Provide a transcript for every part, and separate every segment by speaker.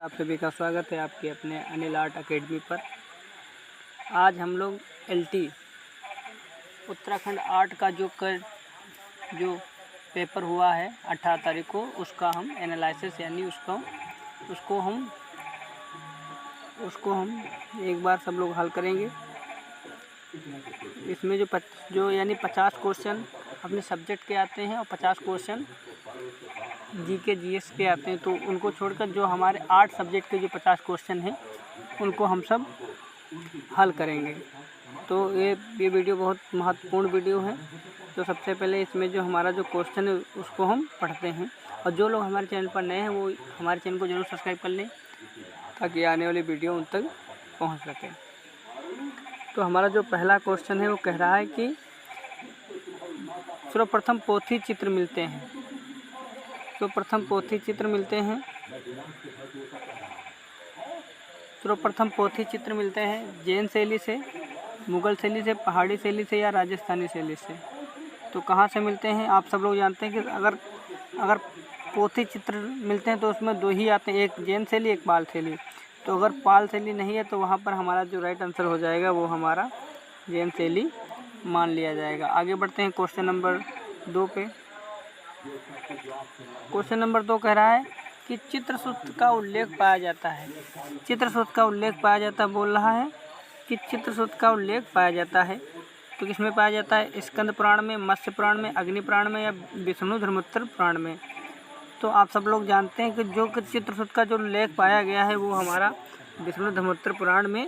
Speaker 1: आप सभी का स्वागत है आपके अपने अनिल आर्ट अकेडमी पर। आज हम लोग LT उत्तराखंड आर्ट का जो पेपर हुआ है 18 तारीख को, उसका हम एनालिसिस यानी उसको हम एक बार सब लोग हल करेंगे। इसमें जो यानी 50 क्वेश्चन अपने सब्जेक्ट के आते हैं और 50 क्वेश्चन GK GS के आते हैं। तो उनको छोड़कर जो हमारे 8 सब्जेक्ट के जो 50 क्वेश्चन हैं उनको हम सब हल करेंगे। तो ये वीडियो बहुत महत्वपूर्ण वीडियो है। तो सबसे पहले इसमें जो हमारा जो क्वेश्चन है उसको हम पढ़ते हैं, और जो लोग हमारे चैनल पर नए हैं वो हमारे चैनल को ज़रूर सब्सक्राइब कर लें ताकि आने वाली वीडियो उन तक पहुंच सके। तो हमारा जो पहला क्वेश्चन है वो कह रहा है कि सर्वप्रथम पोथी चित्र मिलते हैं। सर्वप्रथम पोथी चित्र मिलते हैं जैन शैली से, मुग़ल शैली से, पहाड़ी शैली से या राजस्थानी शैली से। तो कहाँ से मिलते हैं? आप सब लोग जानते हैं कि अगर पोथी चित्र मिलते हैं तो उसमें दो ही आते हैं, एक जैन शैली, एक पाल शैली। तो अगर पाल शैली नहीं है तो वहाँ पर हमारा जो राइट आंसर हो जाएगा वो हमारा जैन शैली मान लिया जाएगा। आगे बढ़ते हैं क्वेश्चन नंबर 2 पे। क्वेश्चन नंबर 2 कह रहा है कि चित्रसूत्र का उल्लेख पाया जाता है। चित्रसूत्र का उल्लेख पाया जाता बोल रहा है कि चित्रसूत्र का उल्लेख पाया जाता है तो किसमें पाया जाता है? स्कंद पुराण में, मत्स्य पुराण में, अग्नि पुराण में या विष्णु धर्मोत्तर पुराण में। तो आप सब लोग जानते हैं कि जो चित्रसूत्र का जो उल्लेख पाया गया है वो हमारा विष्णु धर्मोत्तर पुराण में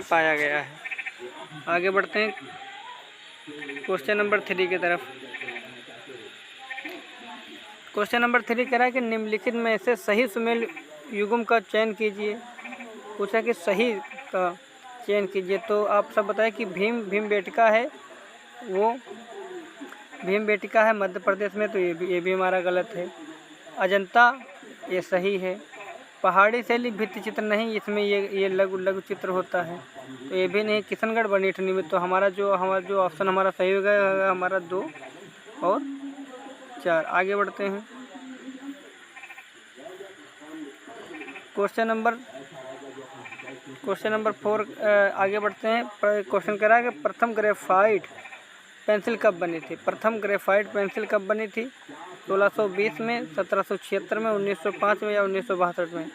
Speaker 1: पाया गया है। आगे बढ़ते हैं क्वेश्चन नंबर 3 की तरफ। क्वेश्चन नंबर 3 कह रहा है कि निम्नलिखित में से सही सुमेल युग्म का चयन कीजिए। पूछा कि सही का चयन कीजिए। तो आप सब बताएं कि भीमबेटका है, वो भीमबेटका है मध्य प्रदेश में, तो ये भी हमारा गलत है। अजंता ये सही है। पहाड़ी शैली भित्ति चित्र नहीं, इसमें ये लघु चित्र होता है, तो ये भी नहीं। किशनगढ़ बनीठनी में। तो हमारा जो ऑप्शन हमारा सही होगा हमारा 2 और 4। आगे बढ़ते हैं क्वेश्चन नंबर 4। आगे बढ़ते हैं। क्वेश्चन कह रहा है कि प्रथम ग्रेफाइट पेंसिल कब बनी थी? प्रथम ग्रेफाइट पेंसिल कब बनी थी? 1620 में, 1776 में, 1905 में या 1962 में।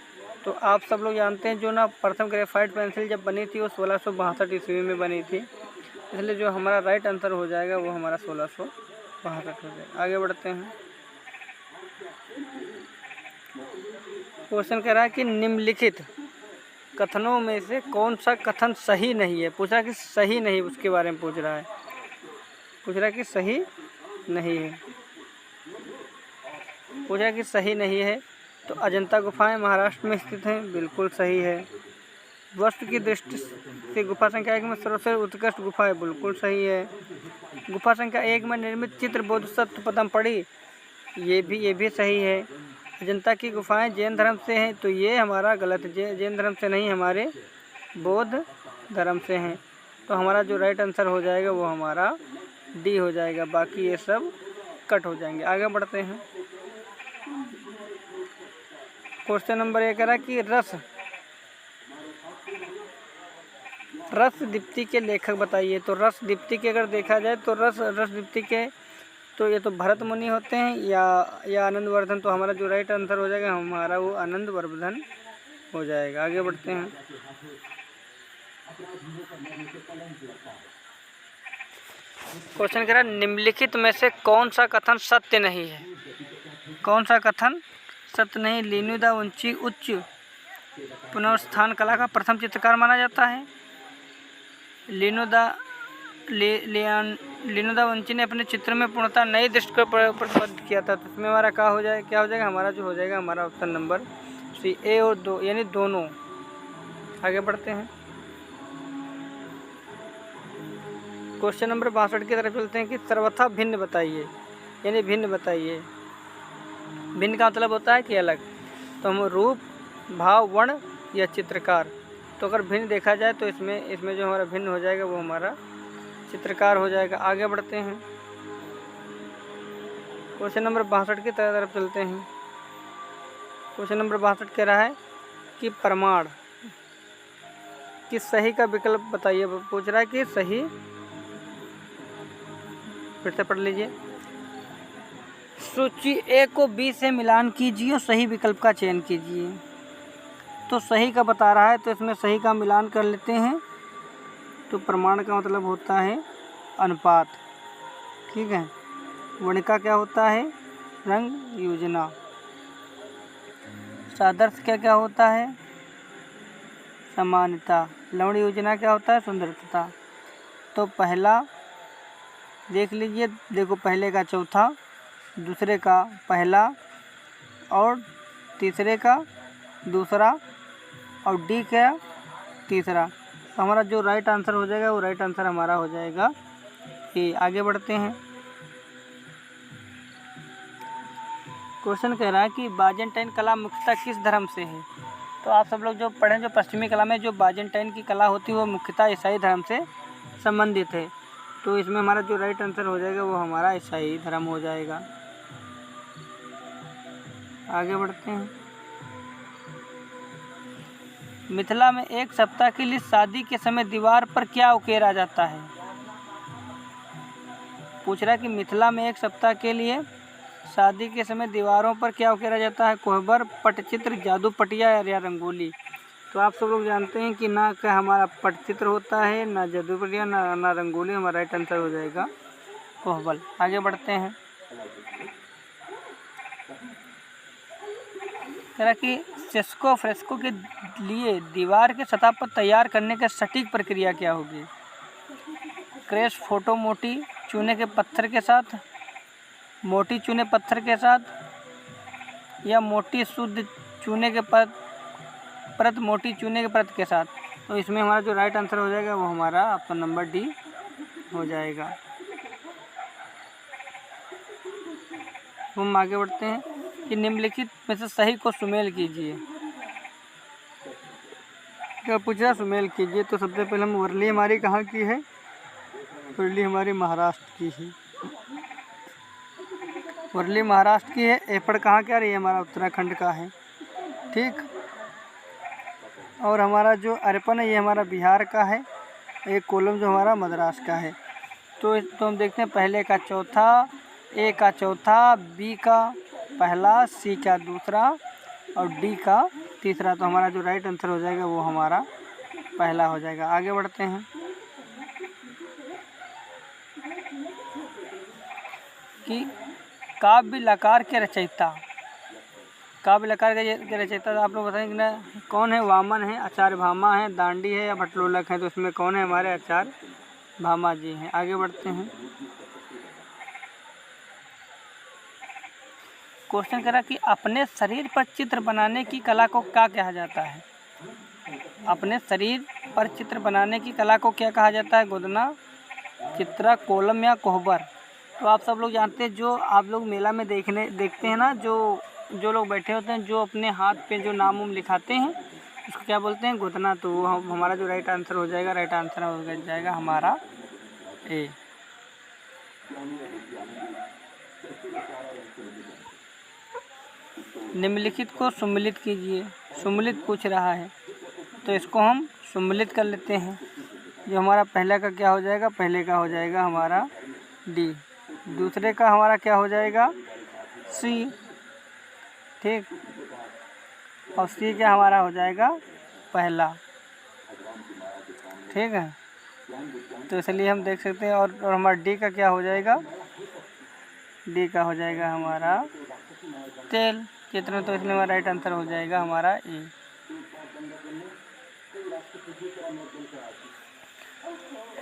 Speaker 1: तो आप सब लोग जानते हैं जो ना प्रथम ग्रेफाइट पेंसिल जब बनी थी वो 1662 ईस्वी में बनी थी, इसलिए जो हमारा राइट आंसर हो जाएगा वो हमारा 1662 हो जाएगा। आगे बढ़ते हैं। क्वेश्चन कह रहा है कि निम्नलिखित कथनों में से कौन सा कथन सही नहीं है? पूछा कि सही नहीं, उसके बारे में पूछ रहा है कि सही नहीं है। पूछा कि सही नहीं है तो अजंता गुफाएं महाराष्ट्र में स्थित हैं, बिल्कुल सही है। वस्तु की दृष्टि से गुफा संख्या 1 में सर्वश्रेष्ठ उत्कृष्ट गुफा है, बिल्कुल सही है। गुफा संख्या 1 में निर्मित चित्र बोधिसत्व पदमपड़ी, ये भी सही है। अजंता की गुफाएं जैन धर्म से हैं, तो ये हमारा गलत है। जैन धर्म से नहीं, हमारे बौद्ध धर्म से हैं। तो हमारा जो राइट आंसर हो जाएगा वो हमारा D हो जाएगा, बाकी ये सब कट हो जाएंगे। आगे बढ़ते हैं। क्वेश्चन नंबर 1 कह रहा है कि रस दीप्ति के लेखक बताइए। तो रस दीप्ति के अगर देखा जाए तो रस दीप्ति के तो ये तो भरत मुनि होते हैं या आनंद वर्धन। तो हमारा जो राइट आंसर हो जाएगा हमारा वो आनंद वर्धन हो जाएगा। आगे बढ़ते हैं। क्वेश्चन कह रहा है निम्नलिखित में से कौन सा कथन सत्य नहीं है? कौन सा कथन सत्य नहीं? लियोनार्डो दा विंची उच्च पुनरुत्थान कला का प्रथम चित्रकार माना जाता है। लियोनार्डो दा विंची ने अपने चित्र में पूर्णतः नई दृष्टि को प्रतिपादित किया था। तो इसमें हमारा क्या हो जाएगा? हमारा जो हो जाएगा हमारा ऑप्शन नंबर C, A और 2 यानी दोनों। आगे बढ़ते हैं। क्वेश्चन नंबर 62 की तरफ चलते हैं कि सर्वथा भिन्न बताइए, यानी भिन्न बताइए। भिन्न का मतलब होता है कि अलग। तो हम रूप, भाव, वर्ण या चित्रकार। तो अगर भिन्न देखा जाए तो इसमें जो हमारा भिन्न हो जाएगा वो हमारा चित्रकार हो जाएगा। आगे बढ़ते हैं। क्वेश्चन नंबर 62 की तरफ चलते हैं। क्वेश्चन नंबर 62 कह रहा है कि प्रमाण कि सही का विकल्प बताइए। पूछ रहा है कि सही, फिर से पढ़ लीजिए। सूची ए को बी से मिलान कीजिए और सही विकल्प का चयन कीजिए। तो सही का बता रहा है, तो इसमें सही का मिलान कर लेते हैं। तो प्रमाण का मतलब होता है अनुपात, ठीक है। वर्णिका क्या होता है? रंग योजना। सादृश्य क्या क्या होता है? समानता। लवण योजना क्या होता है? सुंदरता। तो पहला देख लीजिए, देखो पहले का चौथा, दूसरे का पहला और तीसरे का दूसरा और डी का तीसरा। तो हमारा जो राइट आंसर हो जाएगा वो राइट आंसर हमारा हो जाएगा ए। आगे बढ़ते हैं। क्वेश्चन कह रहा है कि बाजेंटाइन कला मुख्यतः किस धर्म से है। तो आप सब लोग जो पढ़ें, जो पश्चिमी कला में जो बाजेंटाइन की कला होती है वो मुख्यतः ईसाई धर्म से संबंधित है। तो इसमें हमारा जो राइट आंसर हो जाएगा वो हमारा ईसाई धर्म हो जाएगा। आगे बढ़ते हैं। मिथिला में एक सप्ताह के लिए शादी के समय दीवार पर क्या उकेरा जाता है। पूछ रहा है कि मिथिला में एक सप्ताह के लिए शादी के समय दीवारों पर क्या उकेरा जाता है। कोहबर, पटचित्र, जादू पटिया या रंगोली। तो आप सब लोग जानते हैं कि ना क्या हमारा पटचित्र होता है, ना जादू पटिया, ना रंगोली। हमारा राइट आंसर हो जाएगा कोहबर। आगे बढ़ते हैं। कह रहा कि सेस्को फ्रेस्को के लिए दीवार के सतह पर तैयार करने की सटीक प्रक्रिया क्या होगी। क्रैश फोटो मोटी चूने के पत्थर के साथ, मोटी चूने पत्थर के साथ, या मोटी शुद्ध चूने के परत मोटी चूने के परत के साथ। तो इसमें हमारा जो राइट आंसर हो जाएगा वो हमारा ऑप्शन नंबर डी हो जाएगा। हम आगे बढ़ते हैं कि निम्नलिखित में से सही को सुमेल कीजिए। क्या पूछा? सुमेल कीजिए। तो सबसे पहले हम वर्ली हमारी कहाँ की है? वर्ली हमारी महाराष्ट्र की है। वर्ली महाराष्ट्र की है। एफड़ कहाँ का? ये हमारा उत्तराखंड का है, ठीक। और हमारा जो अर्पण है ये हमारा बिहार का है। एक कोलम जो हमारा मद्रास का है। तो हम देखते हैं पहले का चौथा, ए का चौथा, बी का पहला, सी का दूसरा और डी का तीसरा। तो हमारा जो राइट आंसर हो जाएगा वो हमारा पहला हो जाएगा। आगे बढ़ते हैं कि काव्य लकार के रचयिता। काव्य लकार के रचयिता आप लोग बताएंगे ना कौन है? वामन है, आचार्य भामा है, दांडी है या भट्टलोलक है। तो इसमें कौन है? हमारे आचार्य भामा जी हैं। आगे बढ़ते हैं। क्वेश्चन करा कि अपने शरीर पर चित्र बनाने की कला को क्या कहा जाता है। अपने शरीर पर चित्र बनाने की कला को क्या कहा जाता है? गोदना, चित्रा, कोलम या कोहबर। तो आप सब लोग जानते हैं, जो आप लोग मेला में देखते हैं ना, जो लोग बैठे होते हैं, जो अपने हाथ पे जो नाम उम लिखाते हैं उसको क्या बोलते हैं? गोदना। तो वो हमारा जो राइट आंसर हो जाएगा, राइट आंसर हो जाएगा हमारा ए। निम्नलिखित को सम्मिलित कीजिए। सम्मिलित पूछ रहा है तो इसको हम सम्मिलित कर लेते हैं। जो हमारा पहला का क्या हो जाएगा? पहले का हो जाएगा हमारा डी। दूसरे का हमारा क्या हो जाएगा? सी, ठीक। और सी क्या हमारा हो जाएगा? पहला, ठीक है। तो इसलिए हम देख सकते हैं। और हमारा डी का क्या हो जाएगा? डी का हो जाएगा हमारा तेल, कितना। तो इसलिए हमारा राइट आंसर हो जाएगा हमारा ए।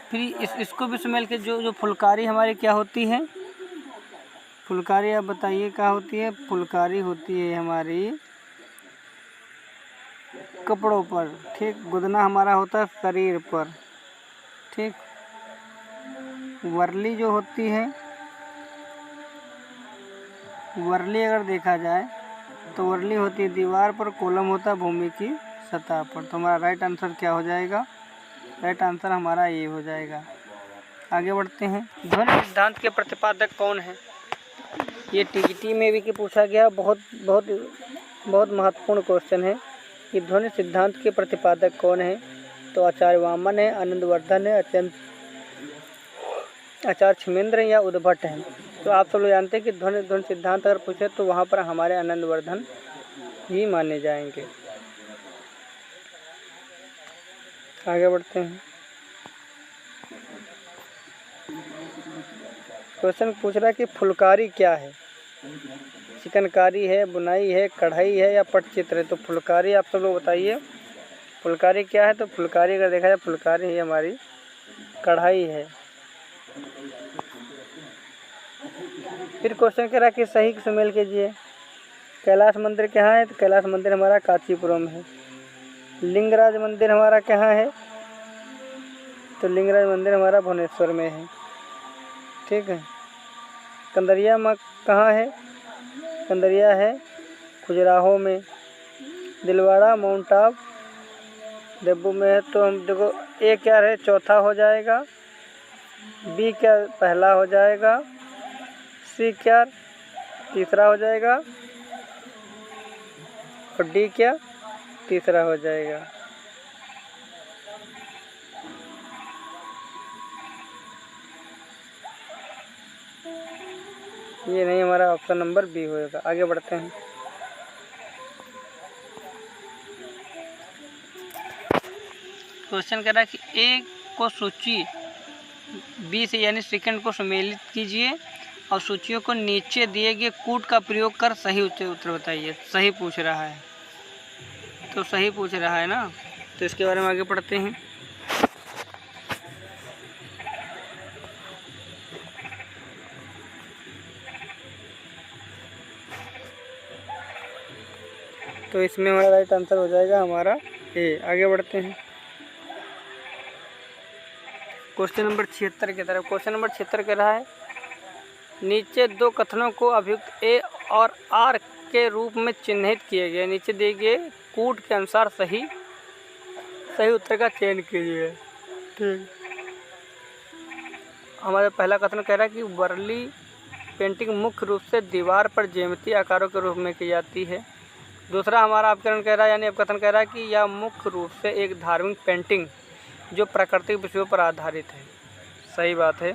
Speaker 1: फिर इसको भी सुमेल के जो फुलकारी हमारी क्या होती है? फुलकारी आप बताइए क्या होती है? फुलकारी होती है हमारी कपड़ों पर, ठीक। गुदना हमारा होता है शरीर पर, ठीक। वर्ली जो होती है, वर्ली अगर देखा जाए तो वर्ली होती है दीवार पर, कोलम होता है भूमि की सतह पर। तो हमारा राइट आंसर क्या हो जाएगा? राइट आंसर हमारा ये हो जाएगा। आगे बढ़ते हैं। ध्वनि सिद्धांत के प्रतिपादक कौन है? ये टीजीटी में भी कि पूछा गया, बहुत बहुत महत्वपूर्ण क्वेश्चन है कि ध्वनि सिद्धांत के प्रतिपादक कौन है? तो आचार्य वामन है, आनंदवर्धन है, आचार्य क्षमेंद्र या उद्भट हैं। तो आप सब लोग जानते हैं कि ध्वनि सिद्धांत अगर पूछे तो वहाँ पर हमारे आनंदवर्धन ही माने जाएंगे। आगे बढ़ते हैं। क्वेश्चन पूछ रहा है कि फुलकारी क्या है? चिकनकारी है, बुनाई है, कढ़ाई है या पटचित्र है? तो फुलकारी आप सब लोग बताइए, फुलकारी क्या है? तो फुलकारी अगर देखा जाए, फुलकारी ही हमारी कढ़ाई है। फिर क्वेश्चन कह रहा है कि सही सुमेल कीजिए। कैलाश मंदिर कहाँ है? तो कैलाश मंदिर हमारा कांचीपुरम है। लिंगराज मंदिर हमारा कहाँ है? तो लिंगराज मंदिर हमारा भुवनेश्वर में है। ठीक है। कंदरिया माँ कहाँ है? कंदरिया है खजुराहो में। दिलवाड़ा माउंट आबू देवू में है। तो हम देखो, ए क्या है? चौथा हो जाएगा, बी क्या पहला हो जाएगा, सी क्या तीसरा हो जाएगा और डी क्या तीसरा हो जाएगा। ये नहीं, हमारा ऑप्शन नंबर बी होएगा। आगे बढ़ते हैं। क्वेश्चन कह रहा है कि ए को सूची बी से यानी सेकंड को सम्मिलित कीजिए और सूचियों को नीचे दिए गए कूट का प्रयोग कर सही उत्तर बताइए। सही पूछ रहा है, तो सही पूछ रहा है ना, तो इसके बारे में आगे पढ़ते हैं। तो इसमें हमारा राइट आंसर हो जाएगा हमारा ए। आगे बढ़ते हैं क्वेश्चन नंबर 76 की तरफ। क्वेश्चन नंबर 76 कह रहा है, नीचे दो कथनों को अभियुक्त ए और आर के रूप में चिन्हित किए गए। नीचे दिए गए कूट के अनुसार सही उत्तर का चयन कीजिए। ठीक। हमारा पहला कथन कह रहा है कि वर्ली पेंटिंग मुख्य रूप से दीवार पर ज्यामितीय आकारों के रूप में की जाती है। दूसरा हमारा अपकरण कह रहा है, यानी अपकथन कह रहा है कि यह मुख्य रूप से एक धार्मिक पेंटिंग जो प्राकृतिक विषयों पर आधारित है। सही बात है।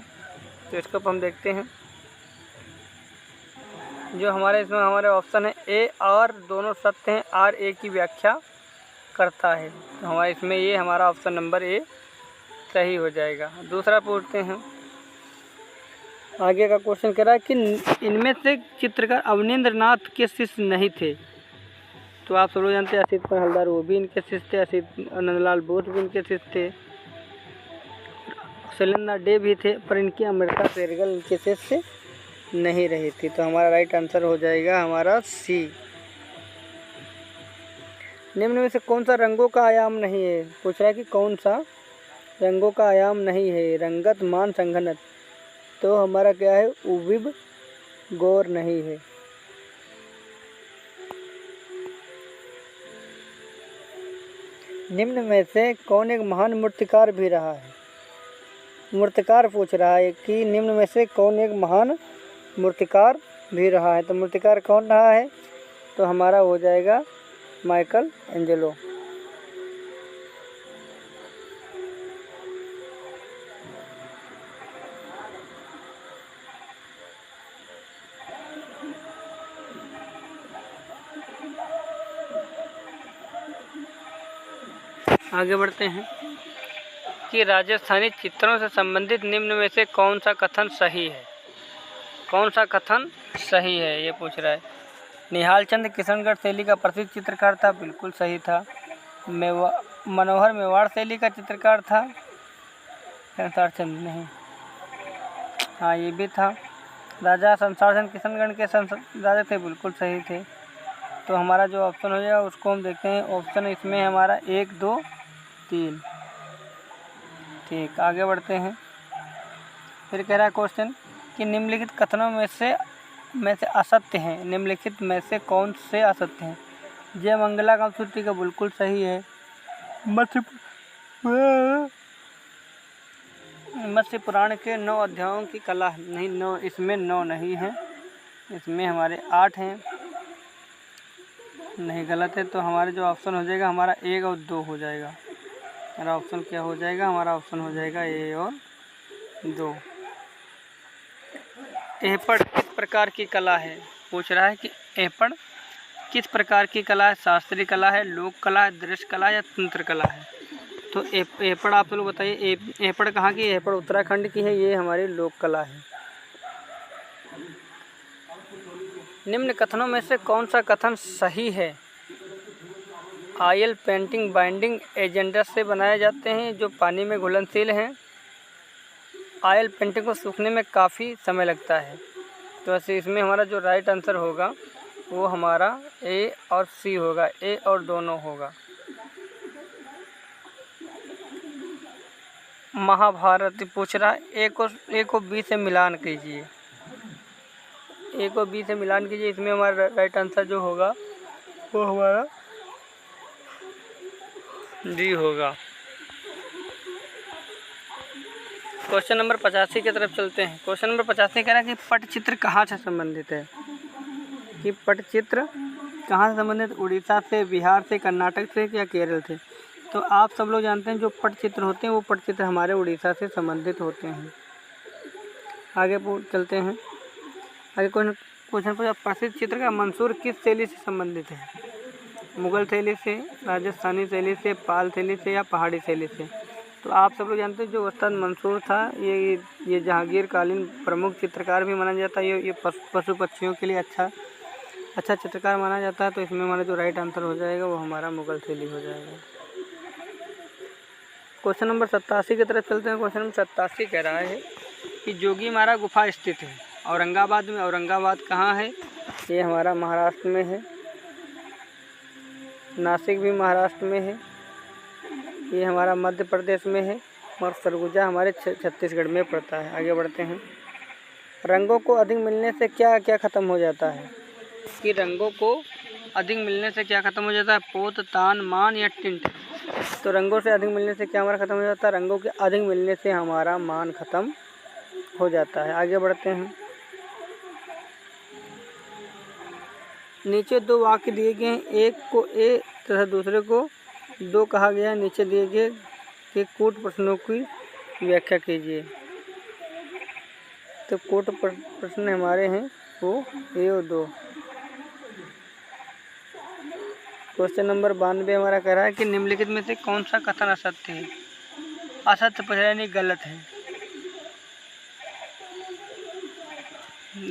Speaker 1: तो इसको हम देखते हैं। जो हमारे इसमें हमारे ऑप्शन है ए और दोनों सत्य हैं। आर ए की व्याख्या करता है। तो हमारे इसमें ये हमारा ऑप्शन नंबर ए सही हो जाएगा। दूसरा पूछते हैं। आगे का क्वेश्चन कह रहा है कि इनमें से चित्रकार अवनींद्र नाथ के शिष्य नहीं थे। तो आप सब लोग जानते हैं असित कुमार हलदर वो भी इनके शिष्य थे, असित नंदलाल बोस भी इनके शिष्य थे, शैलेंद्र डे भी थे, पर इनकी अमृता शेरगिल इनके शिष्य नहीं रही थी। तो हमारा राइट आंसर हो जाएगा हमारा सी। निम्न में से कौन सा रंगों का आयाम नहीं है? पूछ रहा है कि कौन सा रंगों का आयाम नहीं है? रंगत, मान, संघनत। तो हमारा क्या है? उविब गौर नहीं है। निम्न में से कौन एक महान मूर्तिकार भी रहा है? मूर्तिकार पूछ रहा है कि निम्न में से कौन एक महान मूर्तिकार भी रहा है। तो मूर्तिकार कौन रहा है? तो हमारा हो जाएगा माइकल एंजेलो। आगे बढ़ते हैं कि राजस्थानी चित्रों से संबंधित निम्न में से कौन सा कथन सही है? कौन सा कथन सही है ये पूछ रहा है। निहाल चंद किशनगढ़ शैली का प्रसिद्ध चित्रकार था, बिल्कुल सही था। मनोहर मेवाड़ शैली का चित्रकार था, संसार चंद नहीं, हाँ ये भी था। राजा संसार चंद किशनगढ़ के राजा थे, बिल्कुल सही थे। तो हमारा जो ऑप्शन हो जाएगा उसको हम देखते हैं। ऑप्शन इसमें हमारा 1, 2, 3। ठीक, आगे बढ़ते हैं। फिर कह रहा है क्वेश्चन कि निम्नलिखित कथनों में से असत्य हैं। निम्नलिखित में से कौन से असत्य हैं? जय मंगला कामसूत्री का बिल्कुल सही है। मत्स्य पुराण के 9 अध्यायों की कला नहीं, 9 इसमें 9 नहीं है, इसमें हमारे 8 हैं। नहीं, गलत है। तो हमारे जो ऑप्शन हो जाएगा हमारा 1 और 2 हो जाएगा। हमारा ऑप्शन क्या हो जाएगा? हमारा ऑप्शन हो जाएगा ए और 2। एहपड़ किस प्रकार की कला है? पूछ रहा है कि एहपड़ किस प्रकार की कला है? शास्त्रीय कला है, लोक कला है, दृश्य कला या तंत्र कला है? तो एहपड़ आप लोग बताइए, एहपड़ कहाँ की? एहपड़ उत्तराखंड की है। ये हमारी लोक कला है। निम्न कथनों में से कौन सा कथन सही है? ऑयल पेंटिंग बाइंडिंग एजेंट्स से बनाए जाते हैं जो पानी में घुलनशील हैं। ऑयल पेंटिंग को सूखने में काफ़ी समय लगता है। तो वैसे इसमें हमारा जो राइट आंसर होगा वो हमारा ए और सी होगा। ए और दोनों होगा। महाभारत पूछ रहा है ए को बी से मिलान कीजिए। ए को बी से मिलान कीजिए। इसमें हमारा राइट आंसर जो होगा वो हमारा डी होगा। क्वेश्चन नंबर 85 की तरफ चलते हैं। क्वेश्चन नंबर 85 कह रहा है कि पटचित्र कहाँ से संबंधित है? कि पटचित्र कहाँ से संबंधित? उड़ीसा से, बिहार से, कर्नाटक से या केरल से? तो आप सब लोग जानते हैं जो पटचित्र होते हैं वो पटचित्र हमारे उड़ीसा से संबंधित होते हैं। आगे चलते हैं। आगे क्वेश्चन पूछा, प्रसिद्ध चित्र का मंसूर किस शैली से संबंधित है? मुगल शैली से, राजस्थानी शैली से, पाल शैली से या पहाड़ी शैली से? तो आप सब लोग जानते हैं जो उस्ताद मंसूर था ये जहांगीर कालीन प्रमुख चित्रकार भी माना जाता है। ये पशु पक्षियों के लिए अच्छा चित्रकार माना जाता है। तो इसमें हमारा जो राइट आंसर हो जाएगा वो हमारा मुगल शैली हो जाएगा। क्वेश्चन नंबर 87 की तरफ चलते हैं। क्वेश्चन नंबर 87 कह रहा है कि जोगीमारा गुफा स्थित है औरंगाबाद में। औरंगाबाद कहाँ है? ये हमारा महाराष्ट्र में है। नासिक भी महाराष्ट्र में है। ये हमारा मध्य प्रदेश में है। और सरगुजा हमारे छत्तीसगढ़ में पड़ता है। आगे बढ़ते हैं। रंगों को अधिक मिलने से क्या क्या ख़त्म हो जाता है? कि रंगों को अधिक मिलने से क्या ख़त्म हो जाता है? पोत, तान, मान या टिंट? तो रंगों से अधिक मिलने से क्या हमारा ख़त्म हो जाता है? रंगों के अधिक मिलने से हमारा मान ख़त्म हो जाता है। आगे बढ़ते हैं। नीचे 2 वाक्य दिए गए हैं। एक को ए तथा दूसरे को 2 कहा गया है। नीचे दिए गए कि कूट प्रश्नों की व्याख्या कीजिए। तो कूट प्रश्न हमारे हैं वो ए और 2। क्वेश्चन नंबर 92 हमारा कह रहा है कि निम्नलिखित में से कौन सा कथन असत्य है? असत्य पूछा यानी गलत है।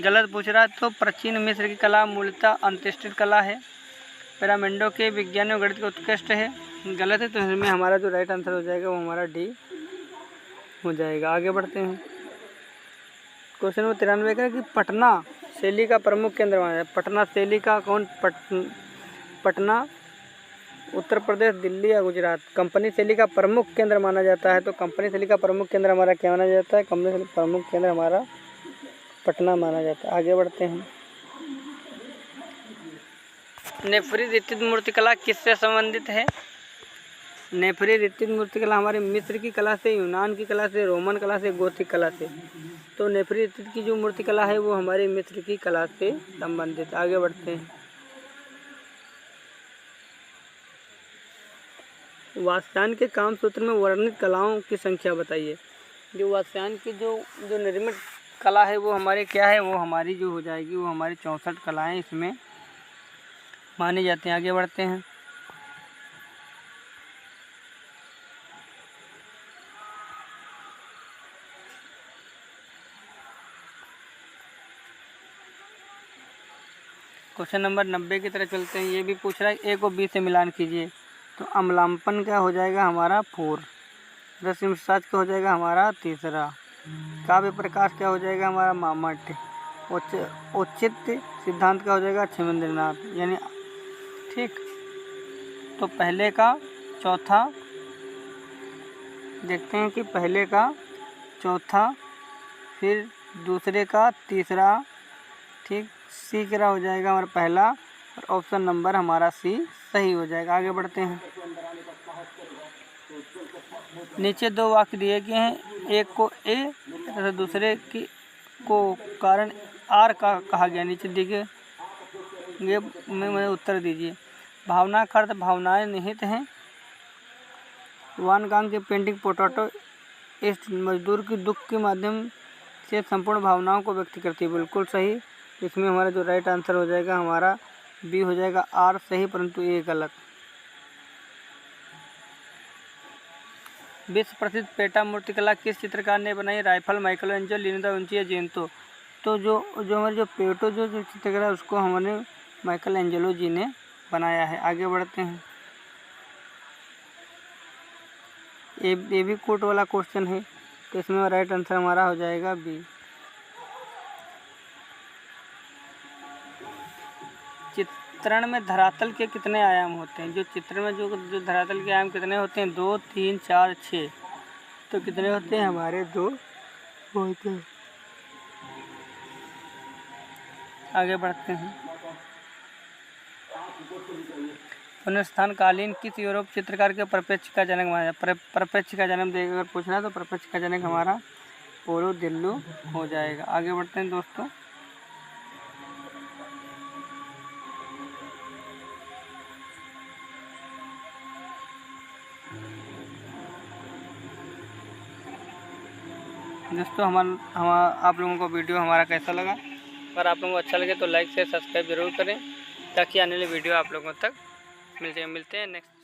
Speaker 1: गलत पूछ रहा है। तो प्राचीन मिस्र की कला मूलतः अंत्येष्टि कला है। पिरामिडों के विज्ञान और गणित का उत्कृष्ट है। गलत है। तो इसमें हमारा जो राइट आंसर हो जाएगा वो हमारा डी हो जाएगा। आगे बढ़ते हैं। क्वेश्चन नंबर 93 का कि पटना शैली का प्रमुख केंद्र माना जाता है। पटना शैली का कौन? पटना उत्तर प्रदेश, दिल्ली या गुजरात? कंपनी शैली का प्रमुख केंद्र माना जाता है। तो कंपनी शैली का प्रमुख केंद्र हमारा क्या माना जाता है? कंपनी शैली प्रमुख केंद्र हमारा पटना माना जाता है। आगे बढ़ते हैं। नेफ्री रीतित मूर्तिकला किससे संबंधित है? नेफ्री रीतित मूर्तिकला हमारे मिस्र की कला से, यूनान की कला से, रोमन कला से, गोथिक कला से? तो नेफ्री रीतित की जो मूर्तिकला है वो हमारे मिस्र की कला से संबंधित। आगे बढ़ते हैं। वात्स्यायन के काम सूत्र में वर्णित कलाओं की संख्या बताइए। जो वात्स्यायन की जो निर्मित कला है वो हमारे क्या है? वो हमारी जो हो जाएगी वो हमारी 64 कलाएं इसमें मानी जाती हैं। आगे बढ़ते हैं। क्वेश्चन नंबर 90 की तरफ चलते हैं। ये भी पूछ रहा है ए को बी से मिलान कीजिए। तो अम्लापन क्या हो जाएगा? हमारा 4। रश्मिसाज क्या हो जाएगा? हमारा 3। काव्य प्रकाश क्या हो जाएगा? हमारा मामट। औचित्य सिद्धांत क्या हो जाएगा? छेमेंद्रनाथ। यानी ठीक। तो पहले का चौथा देखते हैं कि पहले का चौथा, फिर दूसरे का तीसरा, ठीक। सी क्या हो जाएगा? हमारा पहला। और ऑप्शन नंबर हमारा सी सही हो जाएगा। आगे बढ़ते हैं। नीचे 2 वाक्य दिए गए हैं। एक को ए तथा दूसरे को कारण आर का कहा गया। नीचे दिए गए में उत्तर दीजिए। भावना का अर्थ भावनाएं निहित हैं। वान गांग की पेंटिंग पोटैटो इस मजदूर की दुख के माध्यम से संपूर्ण भावनाओं को व्यक्त करती है। बिल्कुल सही। इसमें हमारा जो राइट आंसर हो जाएगा हमारा बी हो जाएगा, आर सही परंतु ए गलत। विश्व प्रसिद्ध पेटा मूर्तिकला किस चित्रकार ने बनाई? Rifle, Michelangelo, Leonardo da Vinci या जेनतो। तो जो हमारे जो पेटो जो चित्रकार है उसको हमारे माइकलएंजेलो जी ने बनाया है। आगे बढ़ते हैं। ये भी कोट वाला क्वेश्चन है, तो इसमें राइट आंसर हमारा हो जाएगा बी। चित्रण में धरातल के कितने आयाम होते हैं? जो चित्र में जो धरातल के आयाम कितने होते हैं? 2, 3, 4, 6। तो कितने होते हैं हमारे? 2 होते हैं। आगे बढ़ते हैं। पुनर्स्थान कालीन किस यूरोप चित्रकार के प्रपंच का जनक माना जाता है? प्रपंच का जन्म देकर अगर पूछना है तो प्रपंच का जनक हमारा पोलो दिल्लू हो जाएगा। आगे बढ़ते हैं दोस्तों। हम आप लोगों को वीडियो हमारा कैसा लगा? अगर आप लोगों को अच्छा लगे तो लाइक से सब्सक्राइब जरूर करें ताकि आने वाली वीडियो आप लोगों तक मिलते हैं नेक्स्ट।